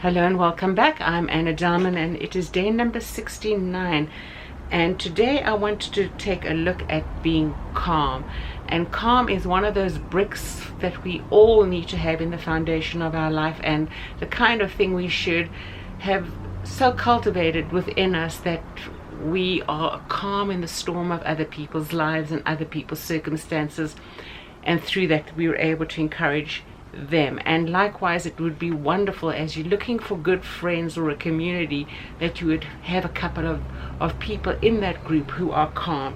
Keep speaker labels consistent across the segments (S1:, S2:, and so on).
S1: Hello and welcome back. I'm Anna Dalman and it is day number 69, and today I wanted to take a look at being calm. And calm is one of those bricks that we all need to have in the foundation of our life, and the kind of thing we should have so cultivated within us that we are calm in the storm of other people's lives and other people's circumstances, and through that we are able to encourage them. And likewise, it would be wonderful, as you're looking for good friends or a community, that you would have a couple of people in that group who are calm.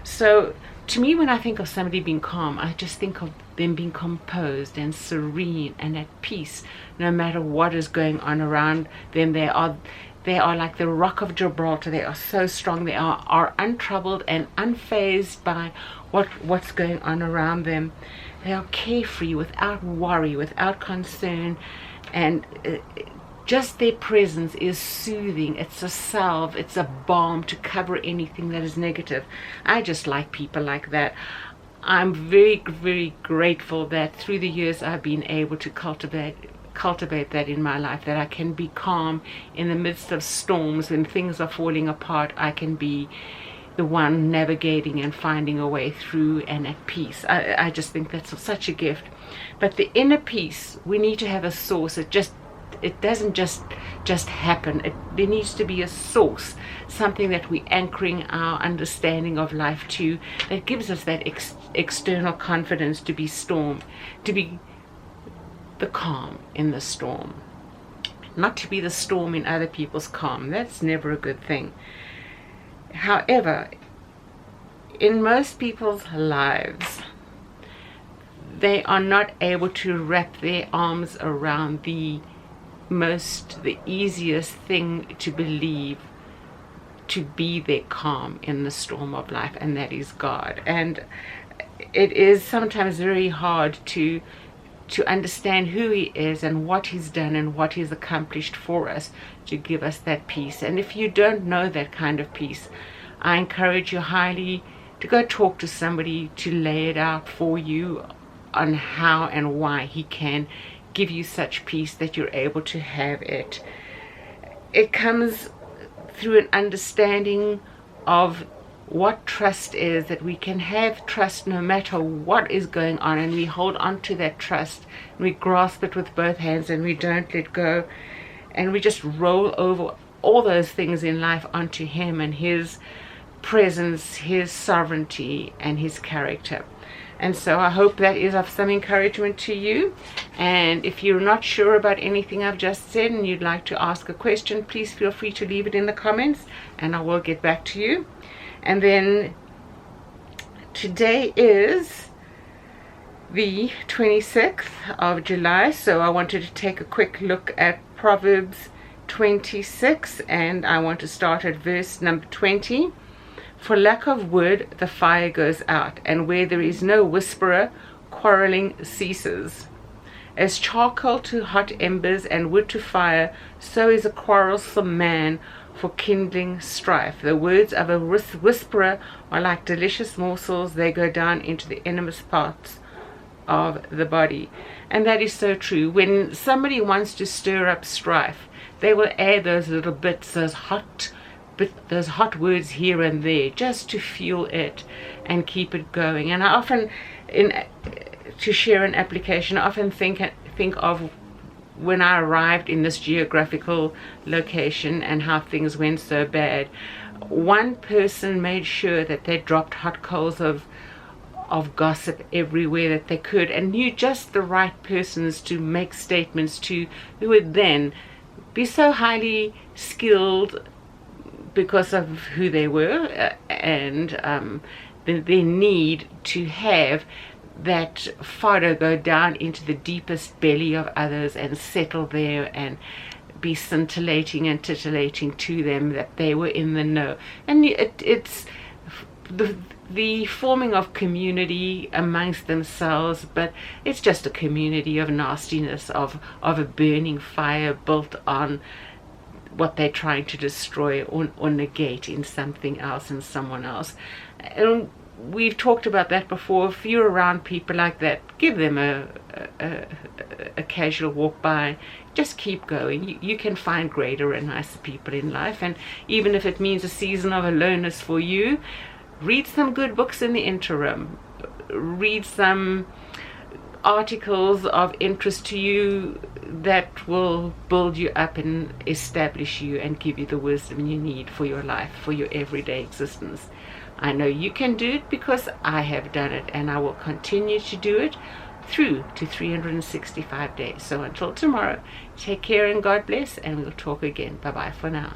S1: So to me, when I think of somebody being calm, I just think of them being composed and serene and at peace no matter what is going on around them. They are like the rock of Gibraltar. They are so strong. They are untroubled and unfazed by what's going on around them. They are carefree, without worry, without concern, and just their presence is soothing. It's a salve, it's a balm to cover anything that is negative. I just like people like that. I'm very, very grateful that through the years I've been able to cultivate that in my life, that I can be calm in the midst of storms. When things are falling apart, I can be the one navigating and finding a way through and at peace. I just think that's such a gift. But the inner peace, we need to have a source. It doesn't just happen. There needs to be a source, something that we're anchoring our understanding of life to, that gives us that external confidence to be the calm in the storm, not to be the storm in other people's calm. That's never a good thing. However, in most people's lives, they are not able to wrap their arms around the easiest thing to believe to be their calm in the storm of life, and that is God. And it is sometimes very hard to understand who He is and what He's done and what He's accomplished for us to give us that peace. And if you don't know that kind of peace, I encourage you highly to go talk to somebody to lay it out for you on how and why He can give you such peace that you're able to have it. It comes through an understanding of what trust is, that we can have trust no matter what is going on, and we hold on to that trust and we grasp it with both hands and we don't let go, and we just roll over all those things in life onto Him and His presence, His sovereignty and His character. And so I hope that is of some encouragement to you. And if you're not sure about anything I've just said and you'd like to ask a question, please feel free to leave it in the comments and I will get back to you. And then today is the 26th of July, so I wanted to take a quick look at Proverbs 26, and I want to start at verse number 20. For lack of wood the fire goes out, and where there is no whisperer, quarreling ceases. As charcoal to hot embers and wood to fire, so is a quarrelsome man for kindling strife. The words of a whisperer are like delicious morsels. They go down into the innermost parts of the body. And that is so true. When somebody wants to stir up strife, they will add those little bits, those hot words here and there, just to fuel it and keep it going. And I often, to share an application, I often think of when I arrived in this geographical location and how things went so bad. One person made sure that they dropped hot coals of gossip everywhere that they could, and knew just the right persons to make statements to, who would then be so highly skilled because of who they were and their need to have that fodder go down into the deepest belly of others and settle there and be scintillating and titillating to them that they were in the know. And it's the forming of community amongst themselves, but it's just a community of nastiness, of a burning fire built on what they're trying to destroy or negate in something else and someone else. And we've talked about that before. If you're around people like that, give them a casual walk by. Just keep going. You can find greater and nicer people in life, and even if it means a season of aloneness for you, read some good books in the interim. Read some articles of interest to you that will build you up and establish you and give you the wisdom you need for your life, for your everyday existence. I know you can do it because I have done it, and I will continue to do it through to 365 days. So until tomorrow, take care and God bless, and we'll talk again. Bye bye for now.